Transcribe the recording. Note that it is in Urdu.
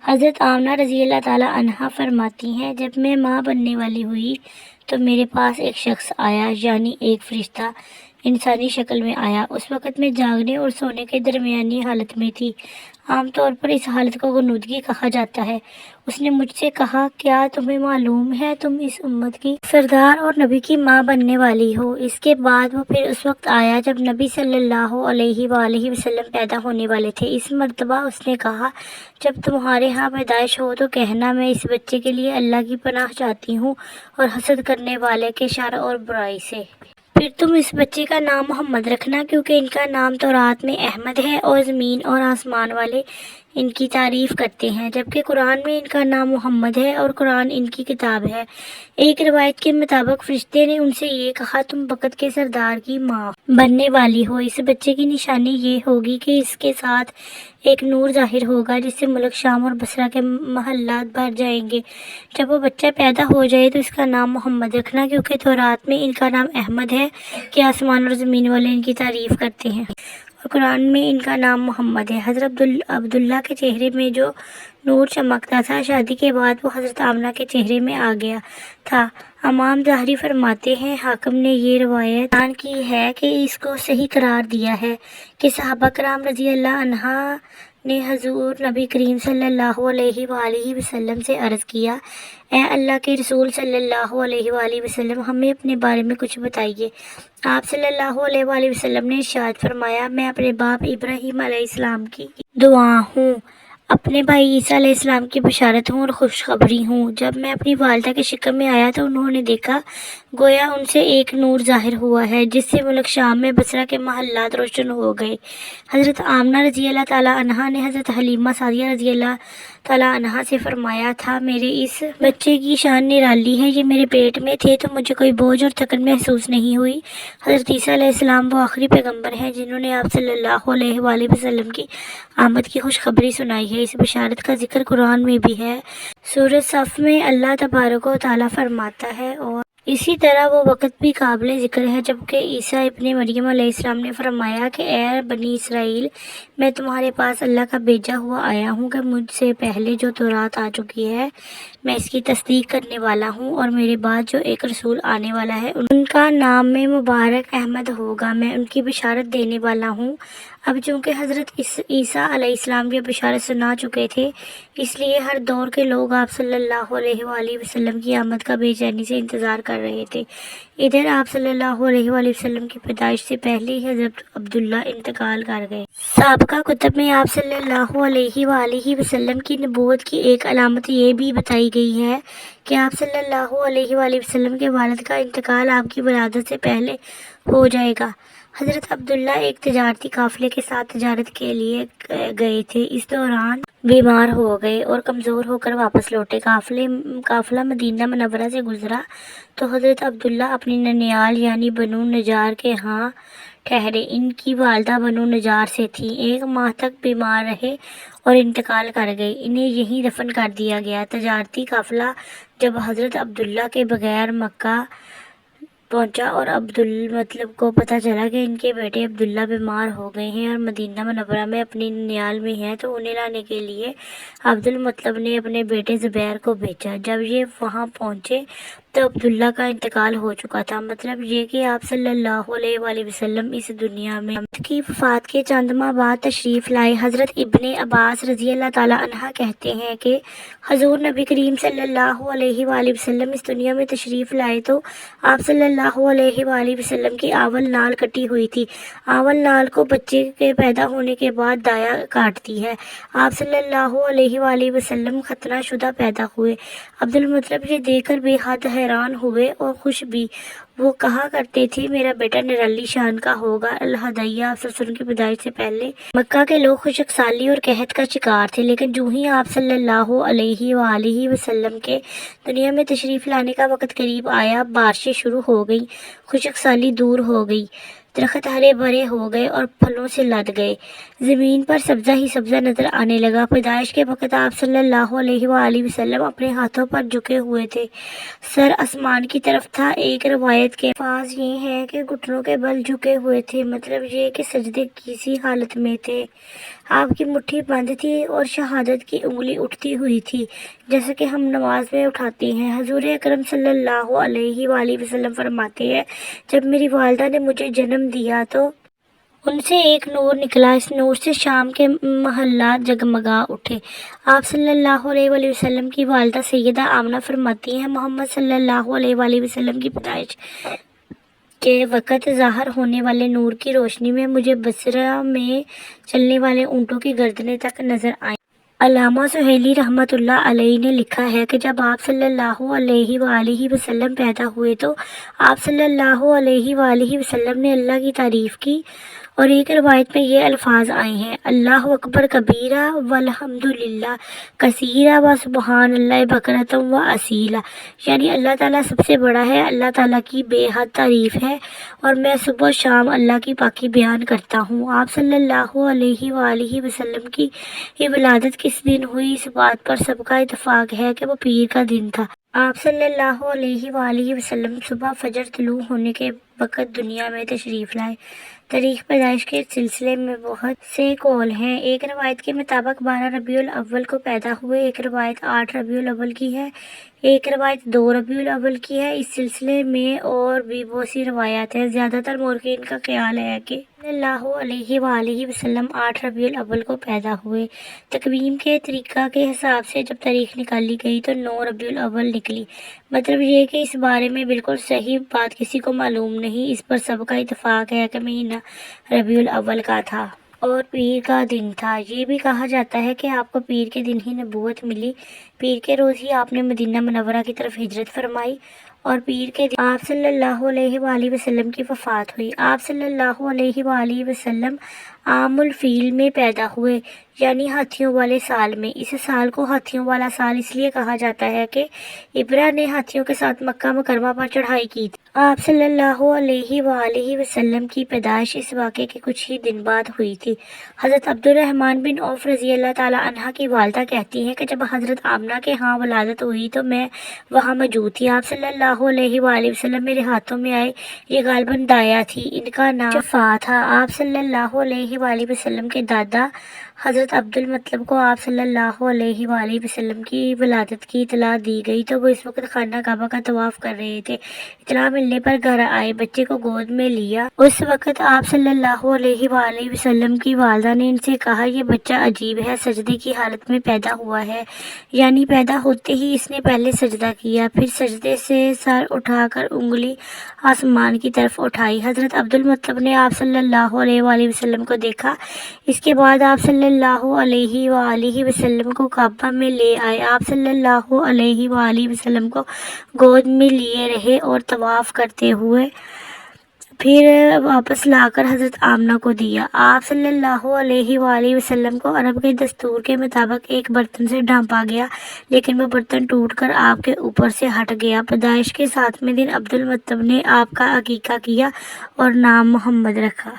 حضرت آمنہ رضی اللہ تعالیٰ عنہا فرماتی ہیں، جب میں ماں بننے والی ہوئی تو میرے پاس ایک شخص آیا، یعنی ایک فرشتہ انسانی شکل میں آیا۔ اس وقت میں جاگنے اور سونے کے درمیانی حالت میں تھی۔ عام طور پر اس حالت کو غنودگی کہا جاتا ہے۔ اس نے مجھ سے کہا، کیا تمہیں معلوم ہے تم اس امت کی سردار اور نبی کی ماں بننے والی ہو؟ اس کے بعد وہ پھر اس وقت آیا جب نبی صلی اللہ علیہ وآلہ وسلم پیدا ہونے والے تھے۔ اس مرتبہ اس نے کہا، جب تمہارے ہاں پیدائش ہو تو کہنا میں اس بچے کے لیے اللہ کی پناہ چاہتی ہوں اور حسد کرنے والے کے شر اور برائی سے۔ پھر تم اس بچے کا نام محمد رکھنا، کیونکہ ان کا نام تورات میں احمد ہے اور زمین اور آسمان والے ان کی تعریف کرتے ہیں، جبکہ قرآن میں ان کا نام محمد ہے اور قرآن ان کی کتاب ہے۔ ایک روایت کے مطابق فرشتے نے ان سے یہ کہا، تم وقت کے سردار کی ماں بننے والی ہو۔ اس بچے کی نشانی یہ ہوگی کہ اس کے ساتھ ایک نور ظاہر ہوگا جس سے ملک شام اور بصرہ کے محلات بھر جائیں گے۔ جب وہ بچہ پیدا ہو جائے تو اس کا نام محمد رکھنا، کیونکہ تورات میں ان کا نام احمد ہے کہ آسمان اور زمین والے ان کی تعریف کرتے ہیں، اور قرآن میں ان کا نام محمد ہے۔ حضرت عبداللہ کے چہرے میں جو نور چمکتا تھا، شادی کے بعد وہ حضرت آمنہ کے چہرے میں آ گیا تھا۔ امام ظاہری فرماتے ہیں، حاکم نے یہ روایت بیان کی ہے کہ اس کو صحیح قرار دیا ہے کہ صحابہ کرام رضی اللہ عنہا نے حضور نبی کریم صلی اللہ علیہ وآلہ وسلم سے عرض کیا، اے اللہ کے رسول صلی اللہ علیہ وآلہ وسلم، ہمیں اپنے بارے میں کچھ بتائیے۔ آپ صلی اللہ علیہ وآلہ وسلم نے ارشاد فرمایا، میں اپنے باپ ابراہیم علیہ السلام کی دعا ہوں، اپنے بھائی عیسیٰ علیہ السلام کی بشارت ہوں اور خوشخبری ہوں۔ جب میں اپنی والدہ کے شکم میں آیا تو انہوں نے دیکھا گویا ان سے ایک نور ظاہر ہوا ہے جس سے ملک شام میں بصرہ کے محلات روشن ہو گئے۔ حضرت آمنہ رضی اللہ تعالیٰ عنہا نے حضرت حلیمہ سعدیہ رضی اللہ تعالیٰ عنہا سے فرمایا تھا، میرے اس بچے کی شان نرالی ہے، یہ میرے پیٹ میں تھے تو مجھے کوئی بوجھ اور تھکن محسوس نہیں ہوئی۔ حضرت عیسیٰ علیہ السلام وہ آخری پیغمبر ہیں جنہوں نے آپ صلی اللہ علیہ وآلہ وسلم کی آمد کی خوشخبری سنائی ہے۔ اس بشارت کا ذکر قرآن میں بھی ہے۔ سورۃ صف میں اللہ تبارک و تعالیٰ فرماتا ہے، اور اسی طرح وہ وقت بھی قابل ذکر ہے جبکہ عیسیٰ ابن مریم علیہ السلام نے فرمایا کہ اے بنی اسرائیل، میں تمہارے پاس اللہ کا بھیجا ہوا آیا ہوں کہ مجھ سے پہلے جو تورات آ چکی ہے میں اس کی تصدیق کرنے والا ہوں، اور میرے بعد جو ایک رسول آنے والا ہے ان کا نام میں مبارک احمد ہوگا، میں ان کی بشارت دینے والا ہوں۔ اب چونکہ حضرت عیسیٰ علیہ السلام یہ بشارت سنا چکے تھے، اس لیے ہر دور کے لوگ آپ صلی اللہ علیہ وآلہ وسلم کی آمد کا بے چینی سے انتظار کر رہے تھے۔ ادھر آپ صلی اللہ علیہ وآلہ وسلم کی پیدائش سے پہلے ہی حضرت عبداللہ انتقال کر گئے۔ سابقہ کتب میں آپ صلی اللہ علیہ وآلہ وسلم کی نبوت کی ایک علامت یہ بھی بتائی گئی ہے کہ آپ صلی اللہ علیہ وآلہ وسلم کے والد کا انتقال آپ کی ولادت سے پہلے ہو جائے گا۔ حضرت عبداللہ ایک تجارتی قافلے کے ساتھ تجارت کے لیے گئے تھے، اس دوران بیمار ہو گئے اور کمزور ہو کر واپس لوٹے۔ قافلہ مدینہ منورہ سے گزرا تو حضرت عبداللہ اپنی ننیال یعنی بنو نجار کے ہاں ٹھہرے۔ ان کی والدہ بنو نجار سے تھیں، 1 ماہ تک بیمار رہے اور انتقال کر گئے، انہیں یہیں دفن کر دیا گیا۔ تجارتی قافلہ جب حضرت عبداللہ کے بغیر مکہ پہنچا اور عبدالمطلب کو پتہ چلا کہ ان کے بیٹے عبداللہ بیمار ہو گئے ہیں اور مدینہ منورہ میں اپنی ننیال میں ہیں، تو انہیں لانے کے لیے عبدالمطلب نے اپنے بیٹے زبیر کو بھیجا۔ جب یہ وہاں پہنچے تو عبداللہ کا انتقال ہو چکا تھا۔ مطلب یہ کہ آپ صلی اللہ علیہ وآلہ وسلم اس دنیا میں کی وفات کے چند ماہ بعد تشریف لائے۔ حضرت ابن عباس رضی اللہ تعالیٰ عنہ کہتے ہیں کہ حضور نبی کریم صلی اللہ علیہ وآلہ وسلم اس دنیا میں تشریف لائے تو آپ صلی اللہ علیہ وآلہ وسلم کی اول نال کٹی ہوئی تھی۔ اول نال کو بچے کے پیدا ہونے کے بعد دایا کاٹتی ہے۔ آپ صلی اللہ علیہ وآلہ وسلم ختنہ شدہ پیدا ہوئے۔ عبدالمطلب یہ دیکھ کر بے حد حیران ہوئے اور خوش بھی۔ وہ کہا کرتے تھے، میرا بیٹا نرالی شان کا ہوگا۔ الہدیہ آپ صلی اللہ علیہ وسلم کی پیدائش سے پہلے مکہ کے لوگ خشک سالی اور قحط کا شکار تھے، لیکن جو ہی آپ صلی اللہ علیہ وآلہ وسلم کے دنیا میں تشریف لانے کا وقت قریب آیا، بارشیں شروع ہو گئیں، خشک سالی دور ہو گئی، درخت ہرے بھرے ہو گئے اور پھلوں سے لد گئے، زمین پر سبزہ ہی سبزہ نظر آنے لگا۔ پیدائش کے وقت آپ صلی اللہ علیہ وآلہ وسلم اپنے ہاتھوں پر جھکے ہوئے تھے، سر آسمان کی طرف تھا۔ ایک روایت کے الفاظ یہ ہیں کہ گھٹنوں کے بل جھکے ہوئے تھے، مطلب یہ کہ سجدے کی سی حالت میں تھے۔ آپ کی مٹھی بند تھی اور شہادت کی انگلی اٹھتی ہوئی تھی، جیسا کہ ہم نماز میں اٹھاتے ہیں۔ حضور اکرم صلی اللہ علیہ وآلہ وسلم فرماتے ہیں، جب میری والدہ نے مجھے جنم دیا تو ان سے ایک نور نکلا، اس نور سے شام کے محلات جگمگا اٹھے۔ آپ صلی اللہ علیہ وآلہ وسلم کی والدہ سیدہ آمنہ فرماتی ہیں، محمد صلی اللہ علیہ وآلہ وسلم کی پیدائش کے وقت ظاہر ہونے والے نور کی روشنی میں مجھے بصرہ میں چلنے والے اونٹوں کی گردنیں تک نظر آئیں۔ علامہ سہیلی رحمۃ اللہ علیہ نے لکھا ہے کہ جب آپ صلی اللہ علیہ وآلہ وسلم پیدا ہوئے تو آپ صلی اللہ علیہ وآلہ وسلم نے اللہ کی تعریف کی، اور ایک روایت میں یہ الفاظ آئے ہیں، اللہ اکبر کبیرہ والحمدللہ کثیرہ وسبحان اللہ بکرۃ و اصیلا، یعنی اللہ تعالیٰ سب سے بڑا ہے، اللہ تعالیٰ کی بے حد تعریف ہے اور میں صبح و شام اللہ کی پاکی بیان کرتا ہوں۔ آپ صلی اللہ علیہ وآلہ وسلم کی ولادت کس دن ہوئی، اس بات پر سب کا اتفاق ہے کہ وہ پیر کا دن تھا۔ آپ صلی اللہ علیہ وآلہ وسلم صبح فجر طلوع ہونے کے وقت دنیا میں تشریف لائے۔ تاریخ پیدائش کے سلسلے میں بہت سے قول ہیں۔ ایک روایت کے مطابق 12 ربیع الاول کو پیدا ہوئے، ایک روایت 8 ربیع الاول کی ہے، ایک روایت 2 ربیع الاول کی ہے۔ اس سلسلے میں اور بھی بہت سی روایات ہیں۔ زیادہ تر مورخین کا خیال ہے کہ صلی اللہ علیہ وآلہ وسلم 8 ربیع الاول کو پیدا ہوئے۔ تقویم کے طریقہ کے حساب سے جب تاریخ نکالی گئی تو 9 ربیع الاول نکلی، مطلب یہ کہ اس بارے میں بالکل صحیح بات کسی کو معلوم نہیں۔ اس پر سب کا اتفاق ہے کہ مہینہ ربیع الاول کا تھا اور پیر کا دن تھا۔ یہ بھی کہا جاتا ہے کہ آپ کو پیر کے دن ہی نبوت ملی، پیر کے روز ہی آپ نے مدینہ منورہ کی طرف ہجرت فرمائی، اور پیر کے دن آپ صلی اللہ علیہ وآلہ وسلم کی وفات ہوئی۔ آپ صلی اللہ علیہ وآلہ وسلم عام الفیل میں پیدا ہوئے، یعنی ہاتھیوں والے سال میں۔ اس سال کو ہاتھیوں والا سال اس لیے کہا جاتا ہے کہ ابرہ نے ہاتھیوں کے ساتھ مکہ مکرمہ پر چڑھائی کی تھی۔ آپ صلی اللہ علیہ وآلہ وسلم کی پیدائش اس واقعے کے کچھ ہی دن بعد ہوئی تھی۔ حضرت عبد الرحمن بن عوف رضی اللہ تعالیٰ عنہ کی والدہ کہتی ہیں کہ جب حضرت آمنہ کے ہاں ولادت ہوئی تو میں وہاں موجود تھی۔ آپ صلی اللہ علیہ وآلہ وسلم میرے ہاتھوں میں آئے، یہ غالباً دایا تھی، ان کا نام شفا تھا۔ آپ صلی اللہ علیہ وآلہ وسلم کے دادا حضرت عبد المطلب کو آپ صلی اللہ علیہ وآلہ وسلم کی ولادت کی اطلاع دی گئی تو وہ اس وقت خانہ کعبہ کا طواف کر رہے تھے۔ اطلاع ملنے پر گھر آئے، بچے کو گود میں لیا۔ اس وقت آپ صلی اللہ علیہ وآلہ وسلم کی والدہ نے ان سے کہا، یہ بچہ عجیب ہے، سجدے کی حالت میں پیدا ہوا ہے، یعنی پیدا ہوتے ہی اس نے پہلے سجدہ کیا، پھر سجدے سے سر اٹھا کر انگلی آسمان کی طرف اٹھائی۔ حضرت عبد المطلب نے آپ صلی اللہ علیہ وآلہ وسلم کو دیکھا۔ اس کے بعد آپ صلی اللہ علیہ وآلہ وسلم کو کعبہ میں لے آئے۔ آپ صلی اللہ علیہ وآلہ وسلم کو گود میں لیے رہے اور طواف کرتے ہوئے پھر واپس لا کر حضرت آمنہ کو دیا۔ آپ صلی اللہ علیہ وآلہ وسلم کو عرب کے دستور کے مطابق ایک برتن سے ڈھانپا گیا، لیکن وہ برتن ٹوٹ کر آپ کے اوپر سے ہٹ گیا۔ پیدائش کے 7ویں دن عبد المطلب نے آپ کا عقیقہ کیا اور نام محمد رکھا۔